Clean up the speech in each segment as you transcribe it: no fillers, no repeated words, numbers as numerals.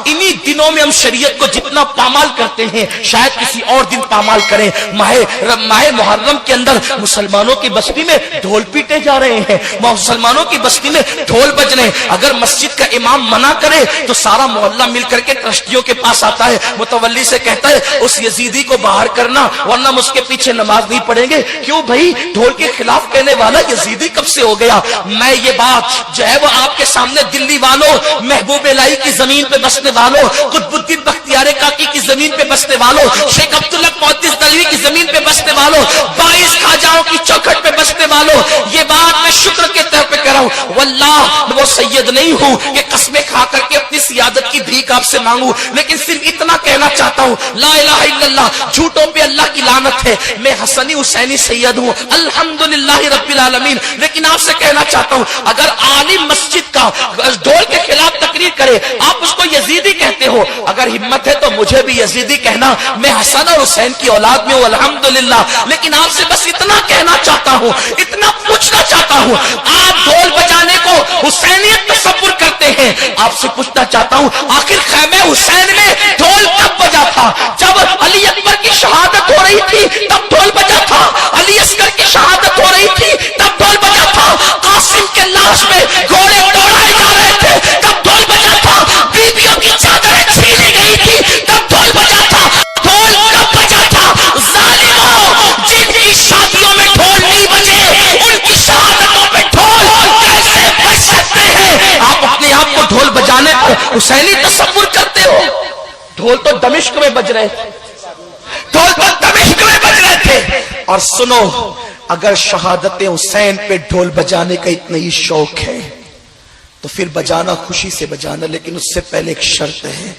انہی دنوں میں ہم شریعت کو جتنا پامال کرتے ہیں شاید کسی اور دن پامال کریں. ماہ محرم کے اندر مسلمانوں کی بستی میں ڈھول پیٹے جا رہے ہیں, مسلمانوں کی بستی میں ڈھول بج رہے ہیں. اگر مسجد کا امام منع کرے تو سارا محلہ مل کر کے ٹرسٹیوں کے پاس آتا ہے, متولی سے کہتا ہے اس یزیدی کو باہر کرنا ورنہ ہم اس کے پیچھے نماز نہیں پڑھیں گے. کیوں بھائی, ڈھول کے خلاف کہنے والا یزیدی کب سے ہو گیا؟ میں یہ بات جو ہے وہ آپ کے سامنے دلی والوں, محبوب الہی کی زمین پہ بسنے والوں, قطب الدین بختیار کاکی کی زمین پہ بسنے والوں, شیخ عبداللہ محدث دہلوی کی زمین پہ بسنے والوں, 22 خواجاؤں کی چوکھٹ پہ بسنے والوں, یہ بات میں شکر کے طور پہ کر رہا ہوں. واللہ وہ سید نہیں ہوں کہ قسمیں کھا کر کے اپنی سیادت کی بھیک آپ سے مانگوں, لیکن صرف اتنا کہنا چاہتا ہوں, لا الہ الا اللہ, جھوٹوں پہ اللہ کی لعنت ہے. میں حسنی حسینی سید ہوں الحمدللہ رب العالمین, لیکن آپ سے کہنا چاہتا ہوں اگر عالم مسجد کا ڈھول کے خلاف تقریر کرے آپ اس کو یزیدی کہتے ہو, اگر ہمت ہے تو مجھے بھی یزیدی کہنا. میں حسن اور حسین کی اولاد میں ہوں الحمدللہ, لیکن آپ سے بس اتنا کہنا چاہتا ہوں, اتنا پوچھنا چاہتا ہوں. آپ ڈھول بجانے کو حسینیت تصور کرتے ہیں, آپ سے پوچھنا چاہتا ہوں آخر خیمے حسین میں ڈھول کب بجا تھا؟ جب علی اکبر کی شہادت ہو رہی تھی تب ڈھول بجا تھا, علی اصغر کی شہادت ہو رہی تھی تب ڈھول بجا تھا, قاسم کے لاش میں گھوڑے دوڑائے جا رہے تھے تب ڈھول بجا تھا, بیویوں کی چادریں چھینی گئی تھی تب ڈھول بجا تھا. ڈھول کب بجا تھا؟ ظالموں, جن کی شادیوں میں ڈھول نہیں بجے ان کی شہادتوں پہ ڈھول کیسے بج سکتے ہیں؟ آپ اپنے آپ کو ڈھول بجانے کو حسینی تصور کرتے ہو. ڈھول تو دمشق میں بج رہے تھے, ڈھول تو دمشق میں بج رہے تھے. اور سنو, اگر شہادت حسین پہ ڈھول بجانے کا اتنا ہی شوق ہے تو پھر بجانا, خوشی سے بجانا, لیکن اس سے پہلے ایک شرط ہے.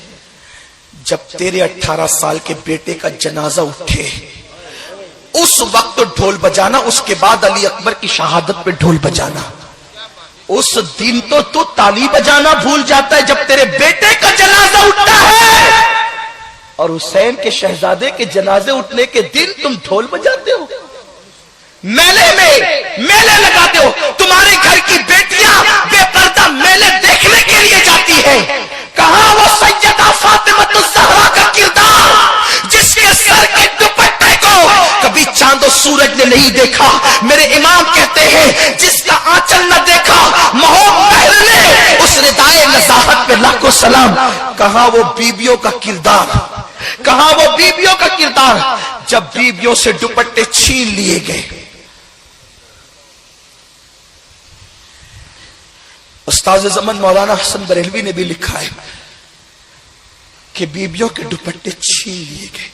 جب تیرے 18 سال کے بیٹے کا جنازہ اٹھے اس وقت ڈھول بجانا, اس کے بعد علی اکبر کی شہادت پہ ڈھول بجانا. اس دن تو تالی بجانا بھول جاتا ہے جب تیرے بیٹے کا جنازہ اٹھتا ہے, اور حسین کے شہزادے کے جنازے اٹھنے کے دن تم ڈھول بجاتے ہو, میلے لگاتے ہو. تمہارے گھر کی بیٹیاں بے پردہ میلے دیکھنے کے لیے جاتی ہیں. کہاں وہ سیدہ فاطمۃ الزہرا کا کردار جس کے سر کے دوپٹے کو کبھی چاند و سورج نے نہیں دیکھا؟ میرے امام کہتے ہیں جس کا آنچل نہ دیکھا محب مہر نے اس ردائے نزاہت پہ لاکھوں سلام. کہاں وہ بیویوں کا کردار, کہاں وہ بیویوں کا کردار جب بیویوں سے دوپٹے چھین لیے گئے. استاد زمن مولانا حسن بریلوی نے بھی لکھا ہے کہ بیویوں کے دوپٹے چھین لیے گئے.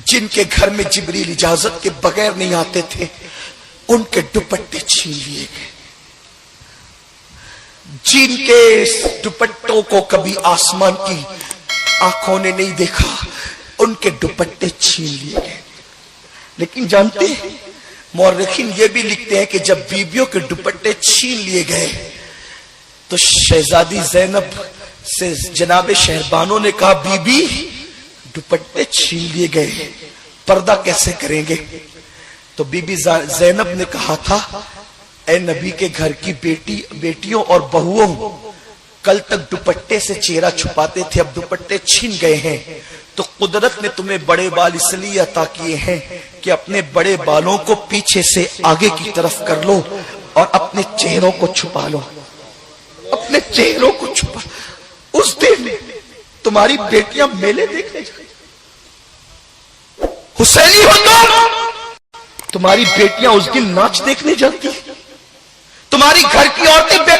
جن کے گھر میں جبریل اجازت کے بغیر نہیں آتے تھے ان کے دوپٹے چھین لیے گئے. جن کے دوپٹوں کو کبھی آسمان کی آنکھوں نے نہیں دیکھا ان کے دوپٹے چھین لیے گئے. لیکن جانتے ہیں مورخین یہ بھی لکھتے ہیں کہ جب بیویوں کے دوپٹے چھین لیے گئے تو شہزادی زینب سے جناب شہربانوں نے کہا بی بی دوپٹے چھین لیے گئے, پردہ کیسے کریں گے؟ تو بی بی زینب نے کہا تھا اے نبی کے گھر کی بیٹیوں اور بہوؤں, کل تک دوپٹے سے چہرہ چھپاتے تھے, اب دوپٹے چھین گئے ہیں تو قدرت نے تمہیں بڑے بال اس لیے عطا کیے ہیں کہ اپنے بڑے بالوں کو پیچھے سے آگے کی طرف کر لو اور اپنے چہروں کو چھپا لو, اپنے چہروں کو چھپا. اس دن تمہاری بیٹیاں میلے دیکھنے جائیں, حسینی ہو تمہاری بیٹیاں اس دن ناچ دیکھنے جاتی, تمہاری گھر کی عورتیں بے